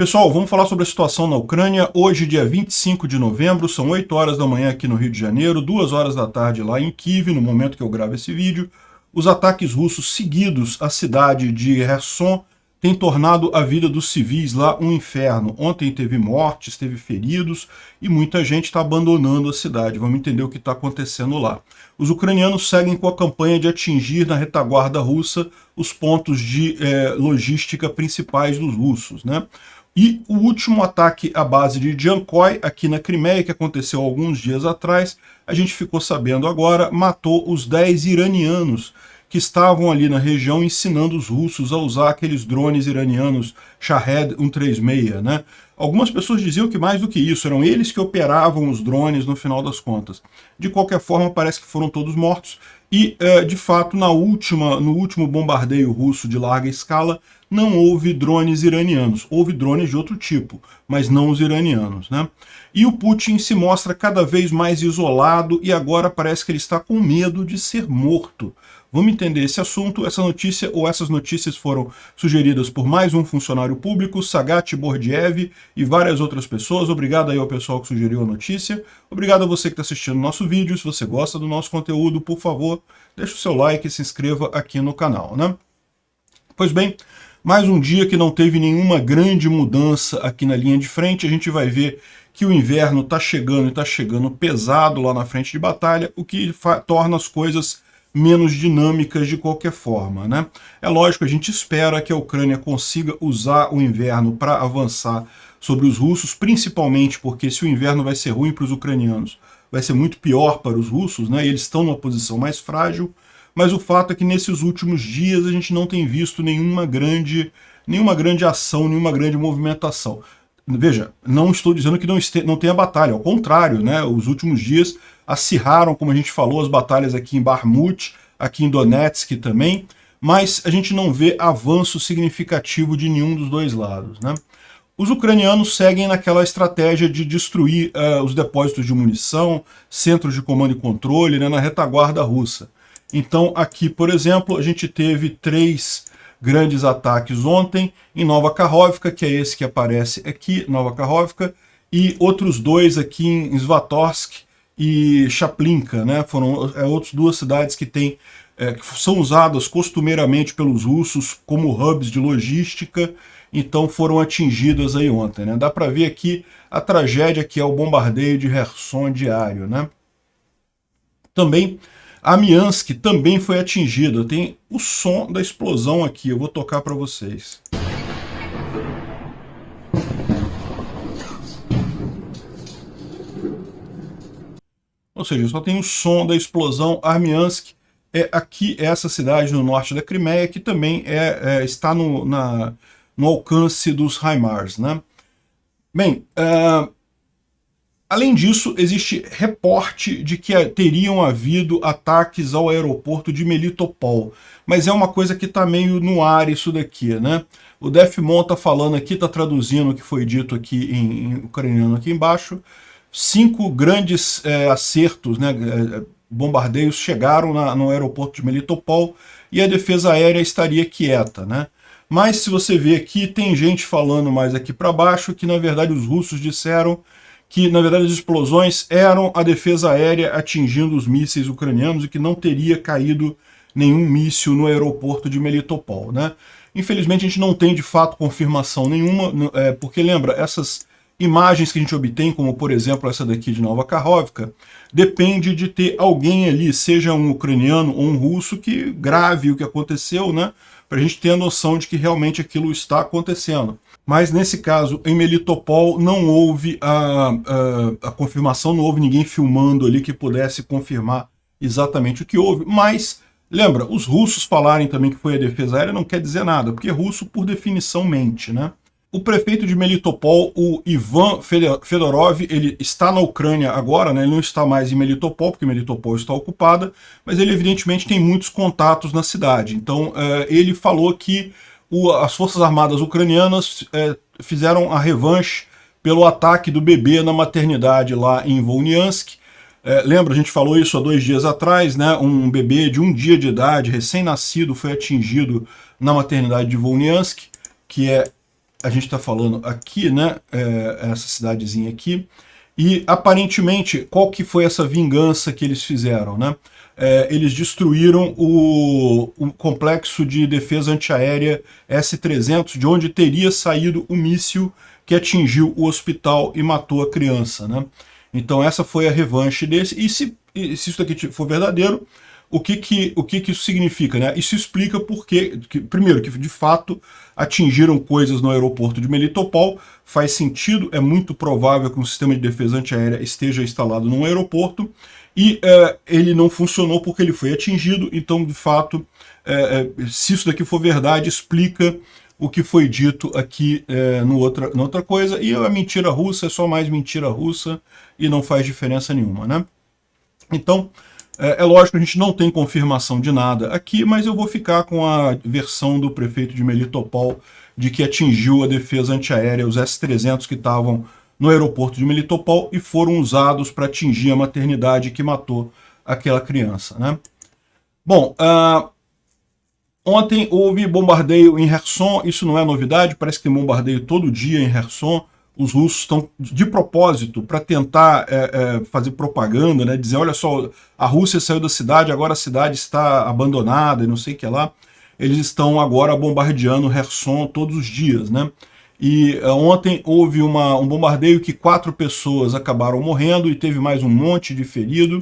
Pessoal, vamos falar sobre a situação na Ucrânia. Hoje, dia 25 de novembro, são 8 horas da manhã aqui no Rio de Janeiro, 2 horas da tarde lá em Kiev, no momento que eu gravo esse vídeo. Os ataques russos seguidos à cidade de Kherson têm tornado a vida dos civis lá um inferno. Ontem teve mortes, teve feridos e muita gente está abandonando a cidade. Vamos entender o que está acontecendo lá. Os ucranianos seguem com a campanha de atingir na retaguarda russa os pontos de logística principais dos russos, né? E o último ataque à base de Jankoy, aqui na Crimeia, que aconteceu alguns dias atrás, a gente ficou sabendo agora, matou os 10 iranianos que estavam ali na região ensinando os russos a usar aqueles drones iranianos Shahed 136, né? Algumas pessoas diziam que mais do que isso, eram eles que operavam os drones no final das contas. De qualquer forma, parece que foram todos mortos. E, de fato, no último bombardeio russo de larga escala, não houve drones iranianos. Houve drones de outro tipo, mas não os iranianos, né? E o Putin se mostra cada vez mais isolado e agora parece que ele está com medo de ser morto. Vamos entender esse assunto. Essa notícia ou essas notícias foram sugeridas por mais um funcionário público, Sagat Bordiev, e várias outras pessoas. Obrigado aí ao pessoal que sugeriu a notícia. Obrigado a você que está assistindo o nosso vídeo. Se você gosta do nosso conteúdo, por favor, deixe o seu like e se inscreva aqui no canal, né? Pois bem, mais um dia que não teve nenhuma grande mudança aqui na linha de frente. A gente vai ver que o inverno está chegando e está chegando pesado lá na frente de batalha, o que torna as coisas menos dinâmicas de qualquer forma, né? É lógico, a gente espera que a Ucrânia consiga usar o inverno para avançar sobre os russos, principalmente porque se o inverno vai ser ruim para os ucranianos, vai ser muito pior para os russos, né? E eles estão numa posição mais frágil, mas o fato é que nesses últimos dias a gente não tem visto nenhuma grande ação, nenhuma grande movimentação. Veja, não estou dizendo que não tenha batalha, ao contrário, né? Os últimos dias acirraram, como a gente falou, as batalhas aqui em Bakhmut, aqui em Donetsk também, mas a gente não vê avanço significativo de nenhum dos dois lados, né? Os ucranianos seguem naquela estratégia de destruir os depósitos de munição, centros de comando e controle, né, na retaguarda russa. Então aqui, por exemplo, a gente teve 3 grandes ataques ontem em Nova Kakhovka, que é esse que aparece aqui, Nova Kakhovka, e outros 2 aqui em Svatorsk e Chaplinka, né? Foram outras 2 cidades que que são usadas costumeiramente pelos russos como hubs de logística, então foram atingidas aí ontem, né? Dá para ver aqui a tragédia que é o bombardeio de Kherson diário, né? Também Amiansk também foi atingida. Tem o som da explosão aqui, eu vou tocar para vocês. Ou seja, só tem o som da explosão. Armiansk é aqui, essa cidade no norte da Crimeia, que também está no alcance dos HIMARS, né? Bem, além disso, existe reporte de que teriam havido ataques ao aeroporto de Melitopol, mas é uma coisa que está meio no ar isso daqui, né? O Defmon está falando aqui, está traduzindo o que foi dito aqui em ucraniano aqui embaixo. 5 grandes acertos, né, bombardeios chegaram no aeroporto de Melitopol e a defesa aérea estaria quieta, né? Mas se você ver aqui, tem gente falando mais aqui para baixo que na verdade os russos disseram que na verdade as explosões eram a defesa aérea atingindo os mísseis ucranianos e que não teria caído nenhum míssil no aeroporto de Melitopol, né? Infelizmente a gente não tem de fato confirmação nenhuma, porque lembra, essas imagens que a gente obtém, como por exemplo essa daqui de Nova Kakhovka, depende de ter alguém ali, seja um ucraniano ou um russo, que grave o que aconteceu, né? Para a gente ter a noção de que realmente aquilo está acontecendo. Mas nesse caso, em Melitopol, não houve a confirmação, não houve ninguém filmando ali que pudesse confirmar exatamente o que houve, mas lembra, os russos falarem também que foi a defesa aérea não quer dizer nada, porque russo por definição mente, né? O prefeito de Melitopol, o Ivan Fedorov, ele está na Ucrânia agora, né? Ele não está mais em Melitopol, porque Melitopol está ocupada, mas ele evidentemente tem muitos contatos na cidade. Então ele falou que as Forças Armadas ucranianas fizeram a revanche pelo ataque do bebê na maternidade lá em Volnyansk. Lembra, a gente falou isso há 2 dias atrás, né? Um bebê de 1 dia de idade, recém-nascido, foi atingido na maternidade de Volnyansk, que é a gente está falando aqui, né, essa cidadezinha aqui, e aparentemente, qual que foi essa vingança que eles fizeram, né? Eles destruíram o complexo de defesa antiaérea S-300, de onde teria saído o míssil que atingiu o hospital e matou a criança, né? Então essa foi a revanche desse, e se isso daqui for verdadeiro, o que isso significa, né? Isso explica primeiro, que de fato atingiram coisas no aeroporto de Melitopol, faz sentido, é muito provável que um sistema de defesa antiaérea esteja instalado num aeroporto, e ele não funcionou porque ele foi atingido, então de fato, se isso daqui for verdade, explica o que foi dito aqui na outra coisa, e a mentira russa é só mais mentira russa, e não faz diferença nenhuma, né? Então, é lógico que a gente não tem confirmação de nada aqui, mas eu vou ficar com a versão do prefeito de Melitopol de que atingiu a defesa antiaérea, os S-300 que estavam no aeroporto de Melitopol e foram usados para atingir a maternidade que matou aquela criança, né? Bom, ontem houve bombardeio em Kherson, isso não é novidade, parece que tem bombardeio todo dia em Kherson. Os russos estão de propósito para tentar fazer propaganda, né, dizer, olha só, a Rússia saiu da cidade, agora a cidade está abandonada e não sei o que lá. Eles estão agora bombardeando Kherson todos os dias, né? E ontem houve um bombardeio que 4 pessoas acabaram morrendo e teve mais um monte de ferido.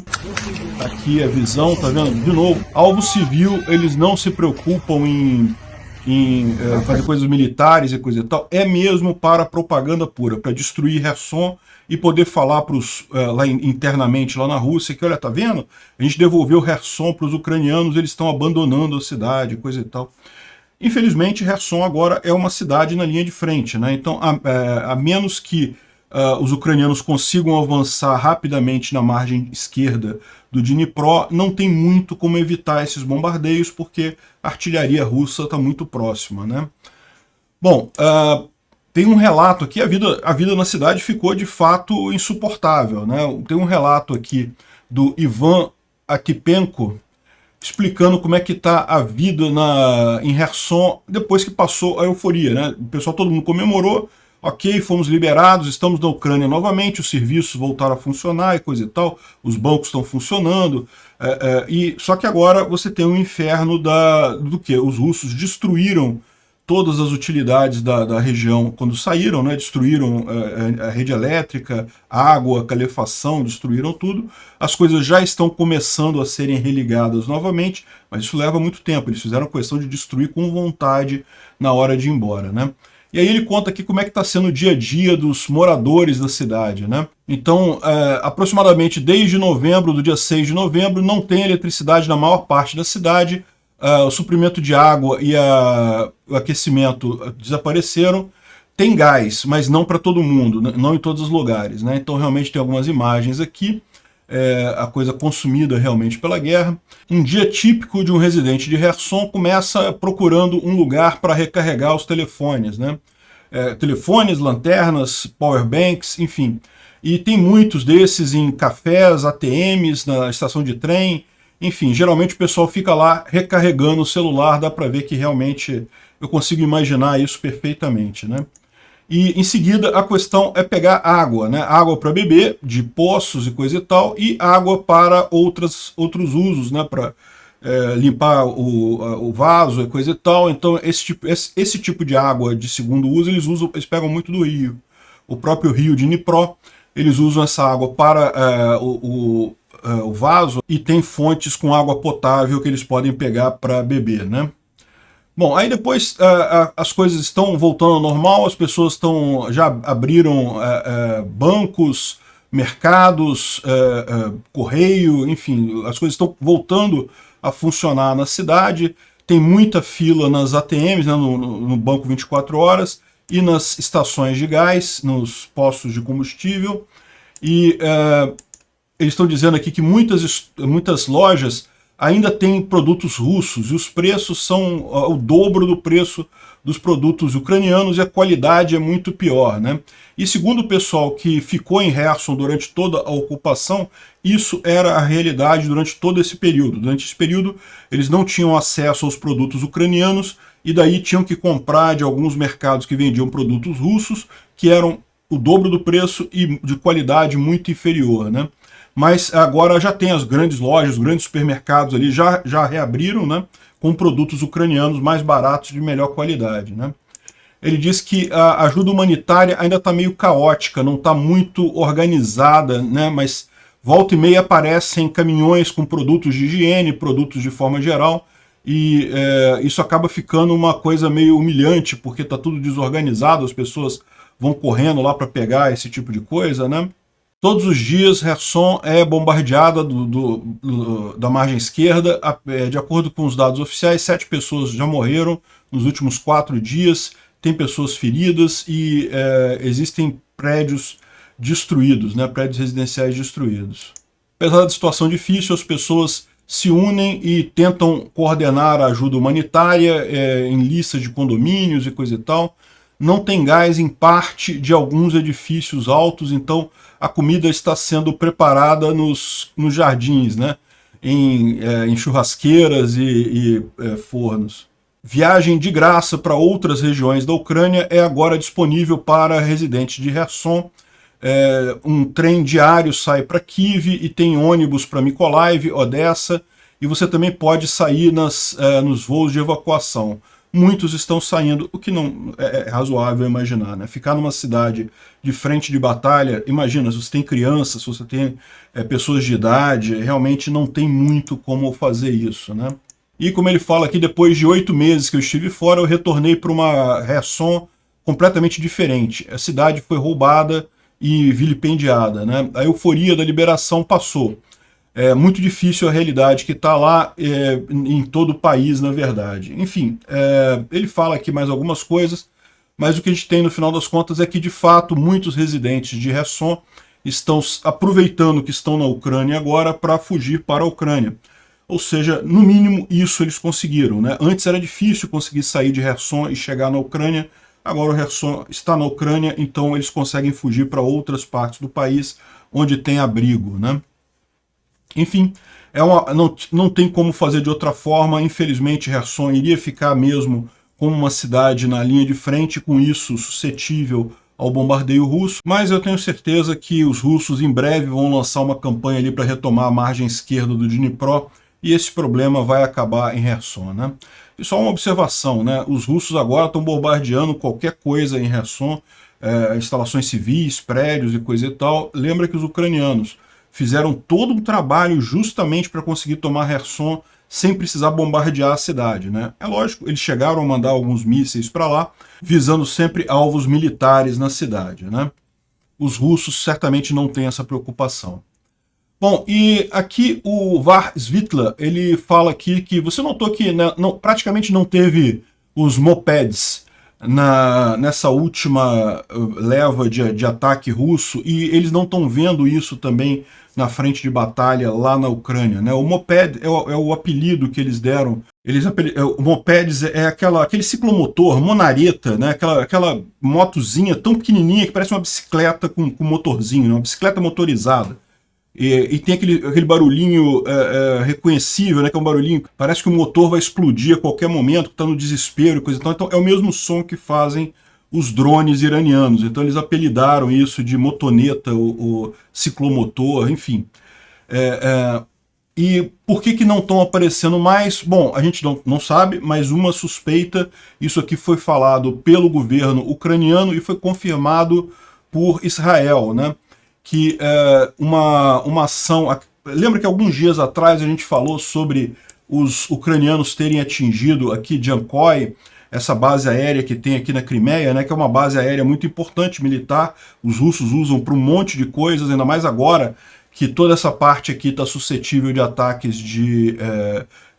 Aqui a visão, tá vendo? De novo, alvo civil, eles não se preocupam em fazer coisas militares e coisa e tal, é mesmo para propaganda pura, para destruir Kherson e poder falar lá internamente lá na Rússia que, olha, tá vendo? A gente devolveu Kherson para os ucranianos, eles estão abandonando a cidade, coisa e tal. Infelizmente, Kherson agora é uma cidade na linha de frente, né? Então, a menos que os ucranianos consigam avançar rapidamente na margem esquerda do Dnipro, não tem muito como evitar esses bombardeios, porque a artilharia russa está muito próxima, né? Bom, tem um relato aqui, a vida na cidade ficou de fato insuportável, né? Tem um relato aqui do Ivan Akipenko, explicando como é que está a vida em Kherson depois que passou a euforia, né? O pessoal, todo mundo comemorou, ok, fomos liberados, estamos na Ucrânia novamente, os serviços voltaram a funcionar e coisa e tal, os bancos estão funcionando, só que agora você tem um inferno do que? Os russos destruíram todas as utilidades da região quando saíram, né? Destruíram a rede elétrica, água, calefação, destruíram tudo. As coisas já estão começando a serem religadas novamente, mas isso leva muito tempo. Eles fizeram questão de destruir com vontade na hora de ir embora, né? E aí ele conta aqui como é que está sendo o dia a dia dos moradores da cidade, né? Então, aproximadamente desde novembro, do dia 6 de novembro, não tem eletricidade na maior parte da cidade, o suprimento de água e o aquecimento desapareceram. Tem gás, mas não para todo mundo, não em todos os lugares, né? Então realmente tem algumas imagens aqui, a coisa consumida realmente pela guerra. Um dia típico de um residente de Kherson começa procurando um lugar para recarregar os telefones, né? Telefones, lanternas, powerbanks, enfim. E tem muitos desses em cafés, ATMs, na estação de trem, enfim, geralmente o pessoal fica lá recarregando o celular, dá para ver que realmente eu consigo imaginar isso perfeitamente, né? E em seguida a questão é pegar água, né? Água para beber, de poços e coisa e tal, e água para outros usos, né? Para limpar o vaso e coisa e tal. Então esse tipo de água de segundo uso eles pegam muito do rio. O próprio rio de Dnipro, eles usam essa água para o vaso, e tem fontes com água potável que eles podem pegar para beber, né? Bom, aí depois as coisas estão voltando ao normal, as pessoas já abriram bancos, mercados, correio, enfim, as coisas estão voltando a funcionar na cidade. Tem muita fila nas ATMs, né, no banco 24 horas, e nas estações de gás, nos postos de combustível, e eles estão dizendo aqui que muitas lojas ainda têm produtos russos, e os preços são o dobro do preço dos produtos ucranianos e a qualidade é muito pior, né? E segundo o pessoal que ficou em Kherson durante toda a ocupação, isso era a realidade durante todo esse período. Durante esse período, eles não tinham acesso aos produtos ucranianos e daí tinham que comprar de alguns mercados que vendiam produtos russos, que eram o dobro do preço e de qualidade muito inferior, né? Mas agora já tem as grandes lojas, os grandes supermercados ali já reabriram, né, com produtos ucranianos mais baratos de melhor qualidade, né? Ele diz que a ajuda humanitária ainda está meio caótica, não está muito organizada, né, mas volta e meia aparecem caminhões com produtos de higiene, produtos de forma geral, e isso acaba ficando uma coisa meio humilhante, porque está tudo desorganizado, as pessoas vão correndo lá para pegar esse tipo de coisa, né? Todos os dias, Kherson é bombardeada da margem esquerda. De acordo com os dados oficiais, 7 pessoas já morreram nos últimos 4 dias, tem pessoas feridas e existem prédios destruídos, né, prédios residenciais destruídos. Apesar da situação difícil, as pessoas se unem e tentam coordenar a ajuda humanitária em listas de condomínios e coisa e tal. Não tem gás em parte de alguns edifícios altos, então a comida está sendo preparada nos jardins, né? Em churrasqueiras e fornos. Viagem de graça para outras regiões da Ucrânia é agora disponível para residentes de Kherson. Um trem diário sai para Kiev e tem ônibus para Mykolaiv, Odessa, e você também pode sair nos voos de evacuação. Muitos estão saindo, o que não é razoável imaginar, né? Ficar numa cidade de frente de batalha, imagina, se você tem crianças, se você tem pessoas de idade, realmente não tem muito como fazer isso, né? E como ele fala aqui, depois de 8 meses que eu estive fora, eu retornei para uma Kherson completamente diferente. A cidade foi roubada e vilipendiada, né? A euforia da liberação passou. É muito difícil a realidade que está lá em todo o país, na verdade. Enfim, ele fala aqui mais algumas coisas, mas o que a gente tem no final das contas é que, de fato, muitos residentes de Kherson estão aproveitando que estão na Ucrânia agora para fugir para a Ucrânia. Ou seja, no mínimo isso eles conseguiram, né? Antes era difícil conseguir sair de Kherson e chegar na Ucrânia, agora o Kherson está na Ucrânia, então eles conseguem fugir para outras partes do país onde tem abrigo, né? Enfim, não tem como fazer de outra forma. Infelizmente, Kherson iria ficar mesmo como uma cidade na linha de frente, com isso suscetível ao bombardeio russo, mas eu tenho certeza que os russos em breve vão lançar uma campanha ali para retomar a margem esquerda do Dnipro, e esse problema vai acabar em Kherson, né? E só uma observação, né? Os russos agora estão bombardeando qualquer coisa em Kherson, instalações civis, prédios e coisa e tal. Lembra que os ucranianos fizeram todo um trabalho justamente para conseguir tomar Kherson sem precisar bombardear a cidade, né? É lógico, eles chegaram a mandar alguns mísseis para lá, visando sempre alvos militares na cidade, né? Os russos certamente não têm essa preocupação. Bom, e aqui o Var Svitla, ele fala aqui que você notou que, né, praticamente não teve os mopeds nessa última leva de ataque russo, e eles não estão vendo isso também na frente de batalha lá na Ucrânia, né? O moped é o apelido que eles deram. O mopeds é aquele ciclomotor, monareta, né? Aquela motozinha tão pequenininha que parece uma bicicleta com motorzinho, né? Uma bicicleta motorizada. E tem aquele barulhinho reconhecível, né, que é um barulhinho, parece que o motor vai explodir a qualquer momento, que está no desespero e coisa e tal. Então é o mesmo som que fazem os drones iranianos. Então eles apelidaram isso de motoneta, o ciclomotor, enfim. E por que não estão aparecendo mais? Bom, a gente não sabe, mas uma suspeita, isso aqui foi falado pelo governo ucraniano e foi confirmado por Israel, né? Que uma ação... Lembra que alguns dias atrás a gente falou sobre os ucranianos terem atingido aqui Jankoi, essa base aérea que tem aqui na Crimeia, né, que é uma base aérea muito importante, militar. Os russos usam para um monte de coisas, ainda mais agora que toda essa parte aqui está suscetível de ataques de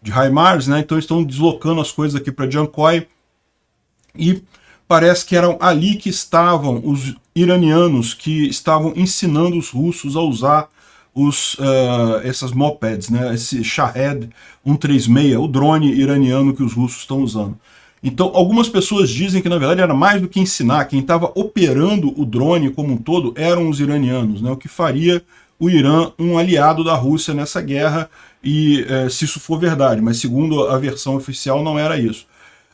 HIMARS, né? Então estão deslocando as coisas aqui para Jankoi, e parece que eram ali que estavam os iranianos que estavam ensinando os russos a usar essas mopeds, né? Esse Shahed 136, o drone iraniano que os russos estão usando. Então, algumas pessoas dizem que, na verdade, era mais do que ensinar. Quem estava operando o drone como um todo eram os iranianos, né? O que faria o Irã um aliado da Rússia nessa guerra, e se isso for verdade, mas segundo a versão oficial não era isso.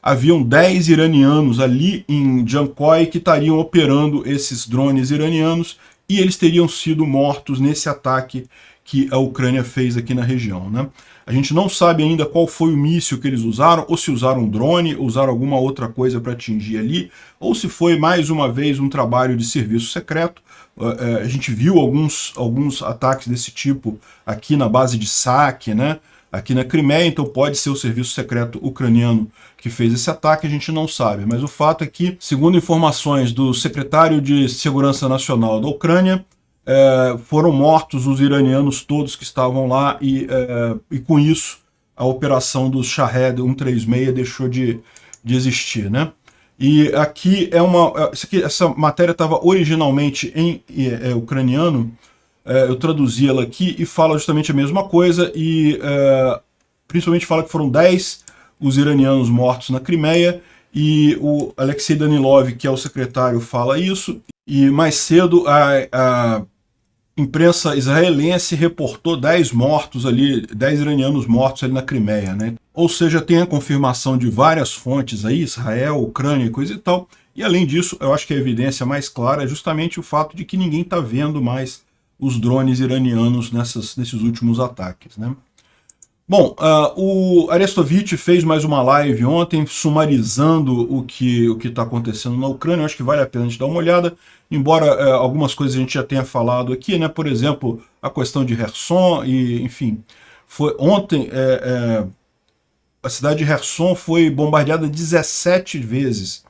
Haviam 10 iranianos ali em Jankoi que estariam operando esses drones iranianos, e eles teriam sido mortos nesse ataque que a Ucrânia fez aqui na região, né? A gente não sabe ainda qual foi o míssil que eles usaram, ou se usaram um drone, usaram alguma outra coisa para atingir ali, ou se foi mais uma vez um trabalho de serviço secreto. A gente viu alguns ataques desse tipo aqui na base de Saki, né? Aqui na Crimeia, então pode ser o serviço secreto ucraniano que fez esse ataque, a gente não sabe. Mas o fato é que, segundo informações do secretário de Segurança Nacional da Ucrânia, foram mortos os iranianos todos que estavam lá, e com isso a operação do Shahed 136 deixou de existir, né? E aqui essa matéria estava originalmente em ucraniano, eu traduzi ela aqui e fala justamente a mesma coisa, e principalmente fala que foram 10 os iranianos mortos na Crimeia, e o Alexei Danilov, que é o secretário, fala isso, e mais cedo a imprensa israelense reportou 10 mortos ali, 10 iranianos mortos ali na Crimeia, né? Ou seja, tem a confirmação de várias fontes aí, Israel, Ucrânia e coisa e tal. E além disso, eu acho que a evidência mais clara é justamente o fato de que ninguém está vendo mais os drones iranianos nesses últimos ataques, né? Bom, o Arestovich fez mais uma live ontem sumarizando o que está acontecendo na Ucrânia. Eu acho que vale a pena a gente dar uma olhada, embora algumas coisas a gente já tenha falado aqui, né? Por exemplo, a questão de Kherson, e enfim, ontem a cidade de Kherson foi bombardeada 17 vezes,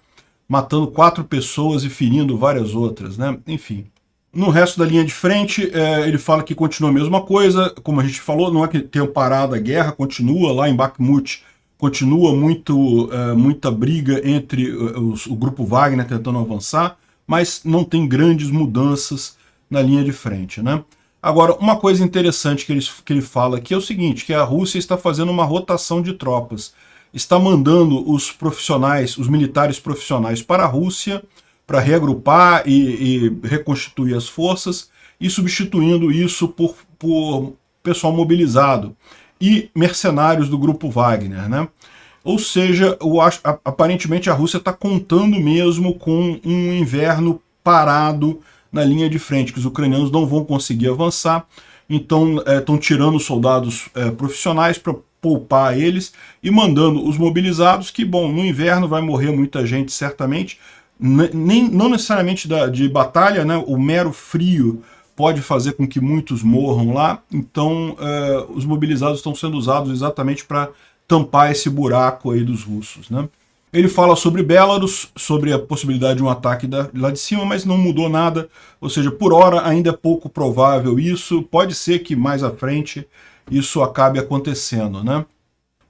matando 4 pessoas e ferindo várias outras, né? Enfim. No resto da linha de frente, ele fala que continua a mesma coisa, como a gente falou, não é que tenha parado a guerra, continua lá em Bakhmut, continua muita briga entre o grupo Wagner tentando avançar, mas não tem grandes mudanças na linha de frente, né? Agora, uma coisa interessante que ele fala aqui é o seguinte, que a Rússia está fazendo uma rotação de tropas, está mandando os profissionais, os militares profissionais para a Rússia, para reagrupar e reconstituir as forças, e substituindo isso por pessoal mobilizado e mercenários do grupo Wagner, né? Ou seja, aparentemente a Rússia está contando mesmo com um inverno parado na linha de frente, que os ucranianos não vão conseguir avançar, então estão tirando os soldados profissionais para poupar eles e mandando os mobilizados, que, bom, no inverno vai morrer muita gente certamente, não necessariamente de batalha, né? O mero frio pode fazer com que muitos morram lá, então os mobilizados estão sendo usados exatamente para tampar esse buraco aí dos russos, né? Ele fala sobre Belarus, sobre a possibilidade de um ataque lá de cima, mas não mudou nada, ou seja, por hora ainda é pouco provável isso, pode ser que mais à frente isso acabe acontecendo, né?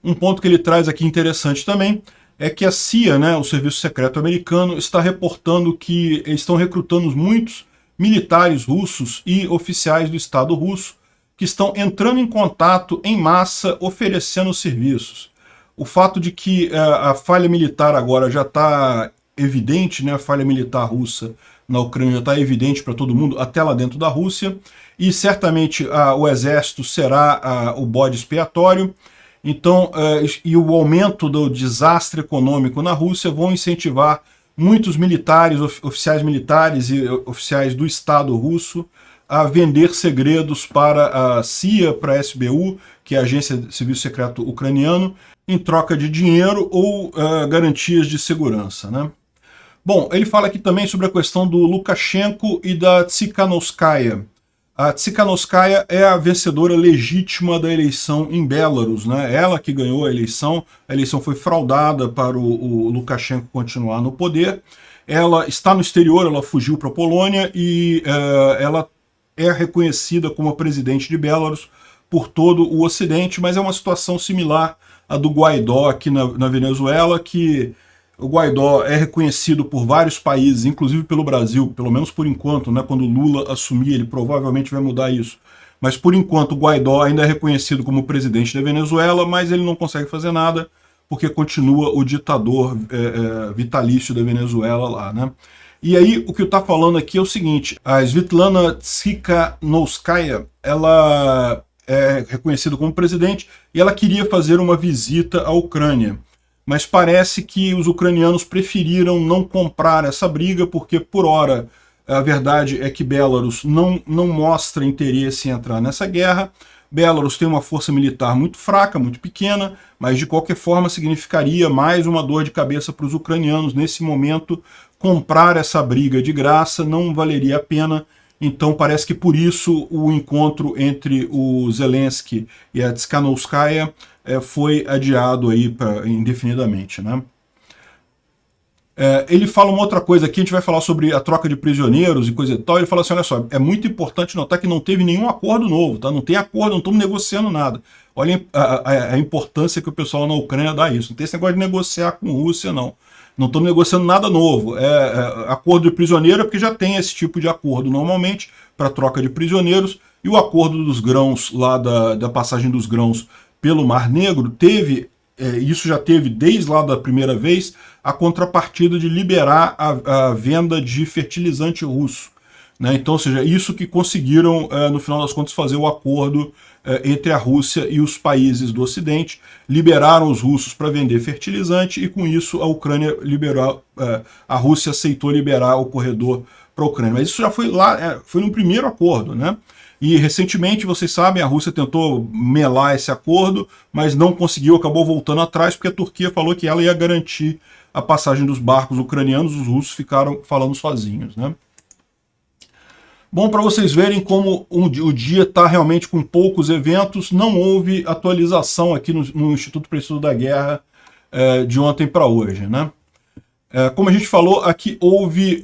Um ponto que ele traz aqui interessante também é que a CIA, né, o Serviço Secreto Americano, está reportando que eles estão recrutando muitos militares russos e oficiais do Estado russo que estão entrando em contato em massa oferecendo serviços. O fato de que a falha militar agora já está evidente, né, a falha militar russa na Ucrânia já está evidente para todo mundo, até lá dentro da Rússia, e certamente o exército será o bode expiatório. Então, e o aumento do desastre econômico na Rússia vão incentivar muitos militares, oficiais militares e oficiais do Estado russo a vender segredos para a CIA, para a SBU, que é a Agência de Serviço Secreto Ucraniano, em troca de dinheiro ou garantias de segurança, né? Bom, ele fala aqui também sobre a questão do Lukashenko e da Tsikhanouskaya. A Tsikhanouskaya é a vencedora legítima da eleição em Belarus, né? Ela que ganhou a eleição foi fraudada para o Lukashenko continuar no poder. Ela está no exterior, ela fugiu para a Polônia e ela é reconhecida como a presidente de Belarus por todo o Ocidente, mas é uma situação similar à do Guaidó aqui na Venezuela, que o Guaidó é reconhecido por vários países, inclusive pelo Brasil, pelo menos por enquanto, né? Quando Lula assumir, ele provavelmente vai mudar isso. Mas por enquanto o Guaidó ainda é reconhecido como presidente da Venezuela, mas ele não consegue fazer nada, porque continua o ditador vitalício da Venezuela lá, né? E aí, o que eu tá falando aqui é o seguinte, a Svetlana Tsikhanouskaya, ela é reconhecida como presidente, e ela queria fazer uma visita à Ucrânia. Mas parece que os ucranianos preferiram não comprar essa briga, porque, por hora, a verdade é que Belarus não mostra interesse em entrar nessa guerra. Belarus tem uma força militar muito fraca, muito pequena, mas de qualquer forma significaria mais uma dor de cabeça para os ucranianos nesse momento. Comprar essa briga de graça não valeria a pena, então parece que por isso o encontro entre o Zelensky e a Tsikhanouskaya foi adiado aí indefinidamente, né? Ele fala uma outra coisa aqui, a gente vai falar sobre a troca de prisioneiros e coisa e tal. Ele fala assim, olha só, é muito importante notar que não teve nenhum acordo novo, tá? Não tem acordo, não estamos negociando nada. Olha a importância que o pessoal na Ucrânia dá a isso. Não tem esse negócio de negociar com a Rússia, não. Não estamos negociando nada novo. Acordo de prisioneiro é porque já tem esse tipo de acordo normalmente para troca de prisioneiros. E o acordo dos grãos, lá da passagem dos grãos pelo Mar Negro, teve... isso já teve, desde lá da primeira vez, a contrapartida de liberar a venda de fertilizante russo. Né? Então, ou seja, isso que conseguiram, no final das contas, fazer o acordo entre a Rússia e os países do Ocidente, liberaram os russos para vender fertilizante e, com isso, a Ucrânia liberou, a Rússia aceitou liberar o corredor para a Ucrânia. Mas isso já foi lá, foi no primeiro acordo, né? E recentemente, vocês sabem, a Rússia tentou melar esse acordo, mas não conseguiu, acabou voltando atrás, porque a Turquia falou que ela ia garantir a passagem dos barcos ucranianos, os russos ficaram falando sozinhos, né? Bom, para vocês verem como o dia está realmente com poucos eventos, não houve atualização aqui no Instituto para Estudo da Guerra de ontem para hoje, né? Como a gente falou, aqui houve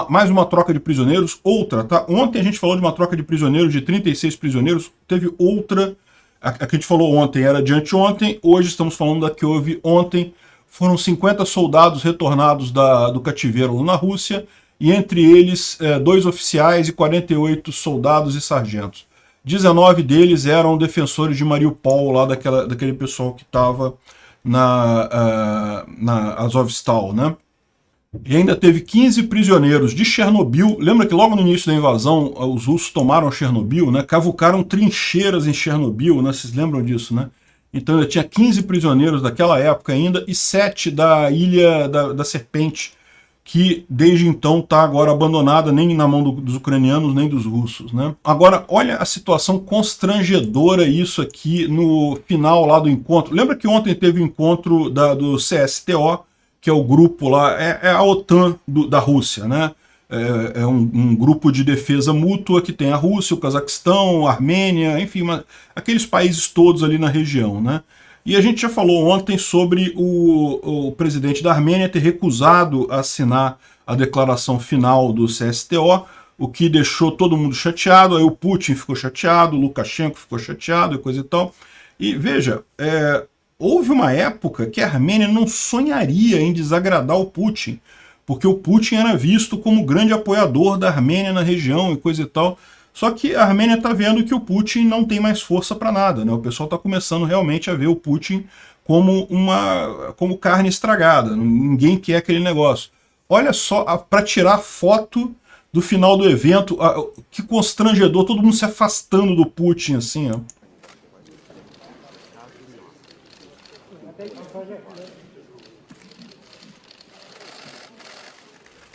mais uma troca de prisioneiros, outra, tá? Ontem a gente falou de uma troca de prisioneiros, de 36 prisioneiros, teve outra, a que a gente falou ontem era de anteontem, hoje estamos falando da que houve ontem, foram 50 soldados retornados do cativeiro na Rússia, e entre eles 2 oficiais e 48 soldados e sargentos. 19 deles eram defensores de Mariupol, lá daquele pessoal que estava na Azovstal, né? E ainda teve 15 prisioneiros de Chernobyl. Lembra que logo no início da invasão os russos tomaram Chernobyl, né? Cavucaram trincheiras em Chernobyl, né? Vocês lembram disso, né? Então ainda tinha 15 prisioneiros daquela época ainda e 7 da Ilha da Serpente, que desde então está agora abandonada, nem na mão dos ucranianos, nem dos russos, né? Agora, olha a situação constrangedora isso aqui no final lá do encontro. Lembra que ontem teve o encontro do CSTO, que é o grupo lá, é a OTAN da Rússia, né? É um grupo de defesa mútua que tem a Rússia, o Cazaquistão, a Armênia, enfim, aqueles países todos ali na região, né? E a gente já falou ontem sobre o presidente da Armênia ter recusado assinar a declaração final do CSTO, o que deixou todo mundo chateado, aí o Putin ficou chateado, o Lukashenko ficou chateado e coisa e tal. E veja, houve uma época que a Armênia não sonharia em desagradar o Putin, porque o Putin era visto como grande apoiador da Armênia na região e coisa e tal. Só que a Armênia está vendo que o Putin não tem mais força para nada, né? O pessoal está começando realmente a ver o Putin como carne estragada. Ninguém quer aquele negócio. Olha só, para tirar foto do final do evento, que constrangedor, todo mundo se afastando do Putin, assim, ó.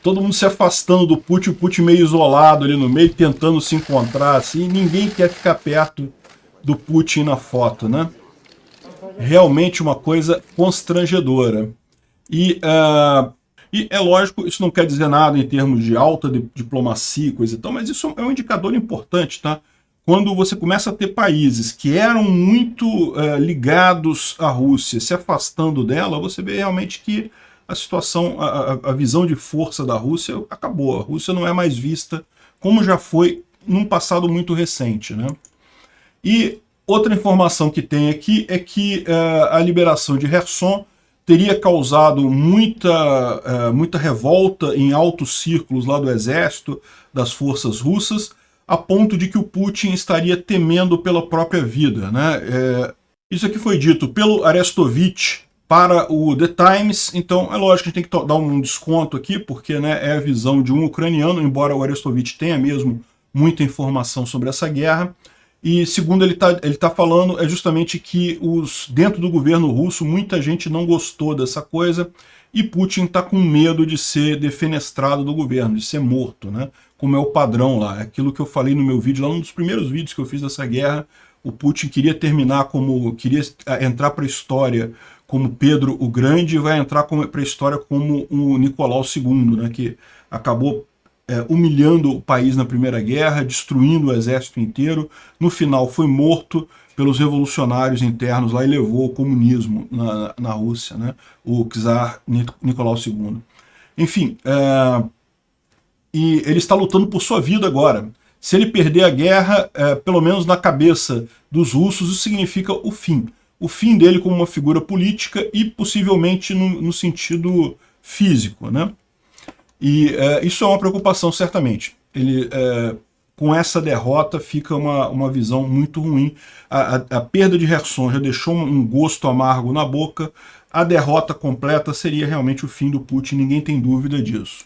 Todo mundo se afastando do Putin, o Putin meio isolado ali no meio, tentando se encontrar, assim, ninguém quer ficar perto do Putin na foto, né? Realmente uma coisa constrangedora. E é lógico, isso não quer dizer nada em termos de alta diplomacia e coisa e tal, mas isso é um indicador importante, tá? Quando você começa a ter países que eram muito ligados à Rússia se afastando dela, você vê realmente que a situação, a visão de força da Rússia acabou. A Rússia não é mais vista como já foi num passado muito recente, né? E outra informação que tem aqui é que a liberação de Kherson teria causado muita revolta em altos círculos lá do exército, das forças russas, a ponto de que o Putin estaria temendo pela própria vida, né? Isso aqui foi dito pelo Arestovich, para o The Times. Então é lógico que a gente tem que dar um desconto aqui, porque, né, é a visão de um ucraniano, embora o Arestovich tenha mesmo muita informação sobre essa guerra. E segundo ele tá falando, é justamente que dentro do governo russo muita gente não gostou dessa coisa, e Putin está com medo de ser defenestrado do governo, de ser morto, né? Como é o padrão lá. É aquilo que eu falei no meu vídeo, lá um dos primeiros vídeos que eu fiz dessa guerra. O Putin queria queria entrar para a história como Pedro o Grande, e vai entrar para a história como o Nicolau II, né? Que acabou humilhando o país na Primeira Guerra, destruindo o exército inteiro. No final foi morto pelos revolucionários internos lá e levou o comunismo na Rússia, né? O czar Nicolau II. Enfim, e ele está lutando por sua vida agora. Se ele perder a guerra, pelo menos na cabeça dos russos, isso significa o fim. O fim dele como uma figura política e possivelmente no sentido físico, né? E isso é uma preocupação, certamente. Ele, com essa derrota, fica uma visão muito ruim. A perda de Kherson já deixou um gosto amargo na boca. A derrota completa seria realmente o fim do Putin, ninguém tem dúvida disso.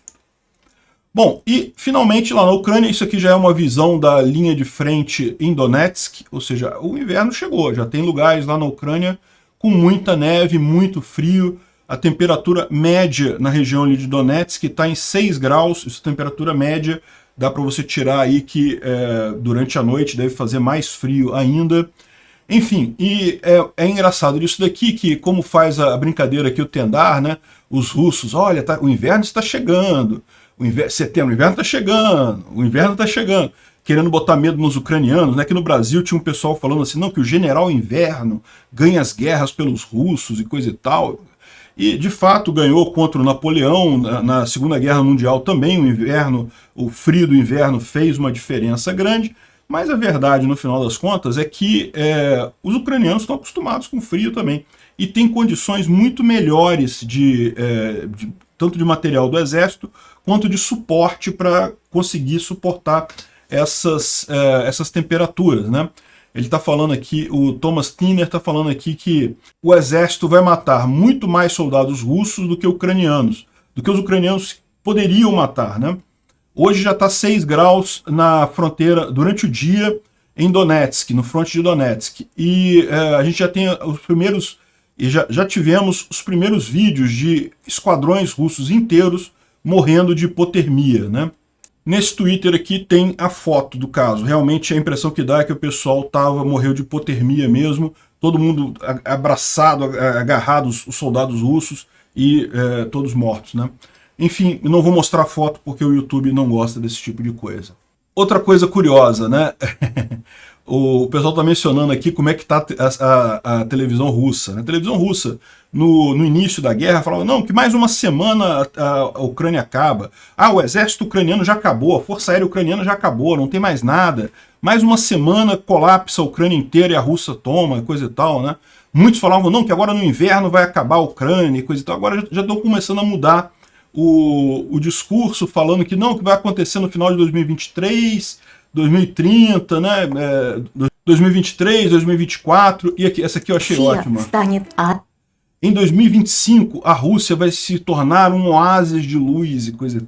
Bom, e finalmente lá na Ucrânia, isso aqui já é uma visão da linha de frente em Donetsk, ou seja, o inverno chegou, já tem lugares lá na Ucrânia com muita neve, muito frio. A temperatura média na região ali de Donetsk está em 6 graus, essa temperatura média dá para você tirar aí que durante a noite deve fazer mais frio ainda. Enfim, e é engraçado disso daqui, que como faz a brincadeira aqui o Tendar, né? Os russos, olha, o inverno está chegando, setembro, o inverno está chegando, o inverno está chegando, querendo botar medo nos ucranianos, né? Que no Brasil tinha um pessoal falando assim, não, que o general inverno ganha as guerras pelos russos e coisa e tal. E, de fato, ganhou contra o Napoleão na Segunda Guerra Mundial também. O frio do inverno fez uma diferença grande, mas a verdade, no final das contas, é que os ucranianos estão acostumados com frio também e têm condições muito melhores tanto de material do exército quanto de suporte para conseguir suportar essas temperaturas, né? Ele está falando aqui, o Thomas Tiner está falando aqui que o exército vai matar muito mais soldados russos do que ucranianos, do que os ucranianos poderiam matar, né? Hoje já está 6 graus na fronteira durante o dia em Donetsk, no fronte de Donetsk. E a gente já tem os primeiros, e já tivemos os primeiros vídeos de esquadrões russos inteiros morrendo de hipotermia, né? Nesse Twitter aqui tem a foto do caso. Realmente a impressão que dá é que o pessoal morreu de hipotermia mesmo, todo mundo abraçado, agarrado, os soldados russos, e todos mortos, né? Enfim, eu não vou mostrar a foto porque o YouTube não gosta desse tipo de coisa. Outra coisa curiosa, né? O pessoal está mencionando aqui como é que está a televisão russa. A televisão russa, no início da guerra, falava, não, que mais uma semana a Ucrânia acaba. Ah, o exército ucraniano já acabou, a força aérea ucraniana já acabou, não tem mais nada. Mais uma semana colapsa a Ucrânia inteira e a Rússia toma, coisa e tal, né? Muitos falavam, não, que agora no inverno vai acabar a Ucrânia e coisa e tal. Agora já estão começando a mudar o discurso, falando que não, que vai acontecer no final de 2023, 2030, né? 2023, 2024, e aqui, essa aqui eu achei ótima. Em 2025, a Rússia vai se tornar um oásis de luz e coisa.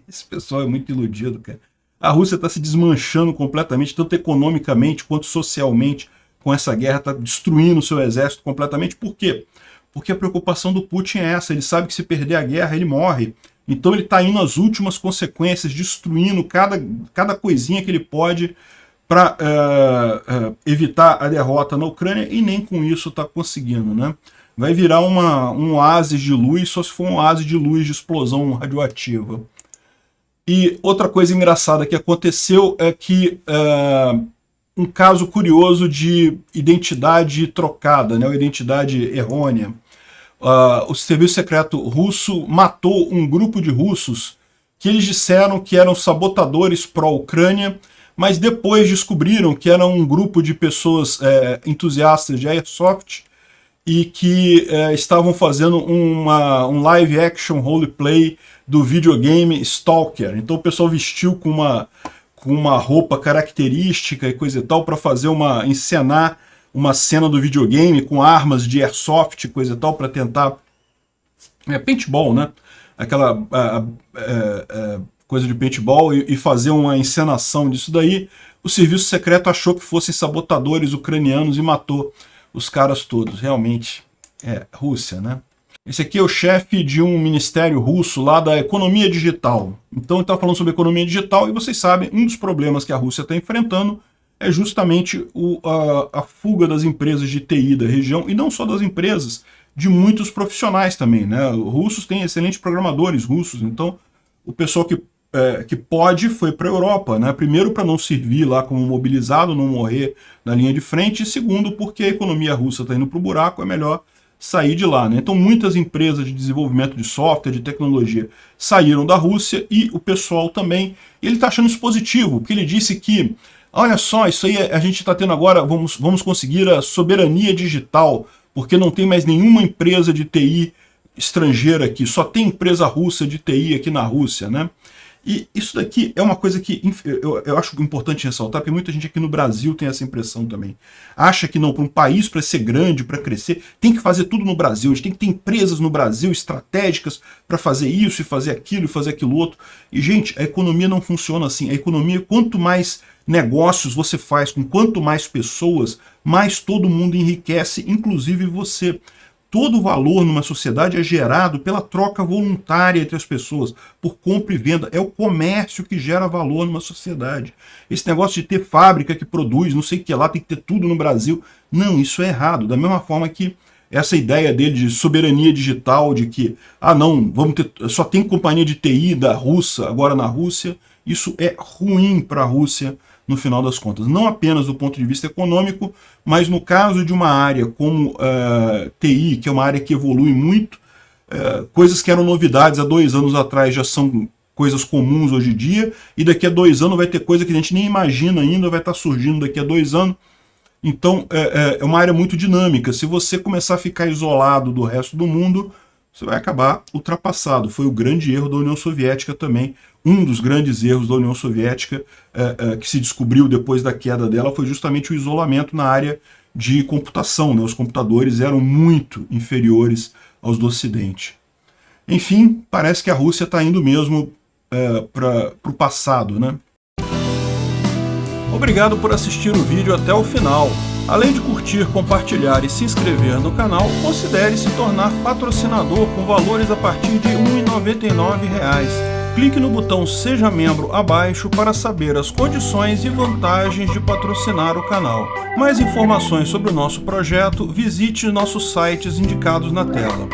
Esse pessoal é muito iludido, cara. A Rússia está se desmanchando completamente, tanto economicamente quanto socialmente, com essa guerra, está destruindo o seu exército completamente. Por quê? Porque a preocupação do Putin é essa, ele sabe que se perder a guerra, ele morre. Então ele está indo às últimas consequências, destruindo cada coisinha que ele pode para evitar a derrota na Ucrânia, e nem com isso está conseguindo, né? Vai virar um oásis de luz, só se for um oásis de luz de explosão radioativa. E outra coisa engraçada que aconteceu é que um caso curioso de identidade trocada, né, ou identidade errônea. O serviço secreto russo matou um grupo de russos que eles disseram que eram sabotadores pró-Ucrânia, mas depois descobriram que era um grupo de pessoas entusiastas de Airsoft e que estavam fazendo um live action roleplay do videogame Stalker. Então o pessoal vestiu com uma roupa característica e coisa e tal para fazer encenar uma cena do videogame com armas de airsoft, coisa e tal, para tentar... paintball, né? Aquela coisa de paintball e fazer uma encenação disso daí. O serviço secreto achou que fossem sabotadores ucranianos e matou os caras todos. Realmente, Rússia, né? Esse aqui é o chefe de um ministério russo lá da economia digital. Então ele está falando sobre economia digital e vocês sabem, um dos problemas que a Rússia está enfrentando é justamente a fuga das empresas de TI da região, e não só das empresas, de muitos profissionais também, né? Os russos têm excelentes programadores russos, então o pessoal que pode foi para a Europa, né? Primeiro para não servir lá como mobilizado, não morrer na linha de frente, e segundo porque a economia russa está indo para o buraco, é melhor sair de lá, né? Então muitas empresas de desenvolvimento de software, de tecnologia, saíram da Rússia e o pessoal também. Ele está achando isso positivo, porque ele disse que, olha só, isso aí a gente está tendo agora, vamos conseguir a soberania digital, porque não tem mais nenhuma empresa de TI estrangeira aqui, só tem empresa russa de TI aqui na Rússia, né? E isso daqui é uma coisa que eu acho importante ressaltar, porque muita gente aqui no Brasil tem essa impressão também. Acha que não, para um país, para ser grande, para crescer, tem que fazer tudo no Brasil, a gente tem que ter empresas no Brasil estratégicas para fazer isso e fazer aquilo outro. E, gente, a economia não funciona assim. A economia, quanto mais negócios você faz com quanto mais pessoas, mais todo mundo enriquece, inclusive você. Todo o valor numa sociedade é gerado pela troca voluntária entre as pessoas, por compra e venda. É o comércio que gera valor numa sociedade. Esse negócio de ter fábrica que produz, não sei o que lá, tem que ter tudo no Brasil. Não, isso é errado. Da mesma forma que essa ideia dele de soberania digital, de que, não, só tem companhia de TI da Rússia agora na Rússia, isso é ruim para a Rússia no final das contas. Não apenas do ponto de vista econômico, mas no caso de uma área como TI, que é uma área que evolui muito, coisas que eram novidades há 2 anos atrás já são coisas comuns hoje em dia, e daqui a 2 anos vai ter coisa que a gente nem imagina ainda, vai estar surgindo daqui a 2 anos. Então é uma área muito dinâmica. Se você começar a ficar isolado do resto do mundo, você vai acabar ultrapassado. Foi o grande erro da União Soviética também. Um dos grandes erros da União Soviética que se descobriu depois da queda dela foi justamente o isolamento na área de computação, né? Os computadores eram muito inferiores aos do Ocidente. Enfim, parece que a Rússia está indo mesmo para o passado, né? Obrigado por assistir o vídeo até o final. Além de curtir, compartilhar e se inscrever no canal, considere se tornar patrocinador com valores a partir de R$ 1,99. Clique no botão Seja Membro abaixo para saber as condições e vantagens de patrocinar o canal. Mais informações sobre o nosso projeto, visite nossos sites indicados na tela.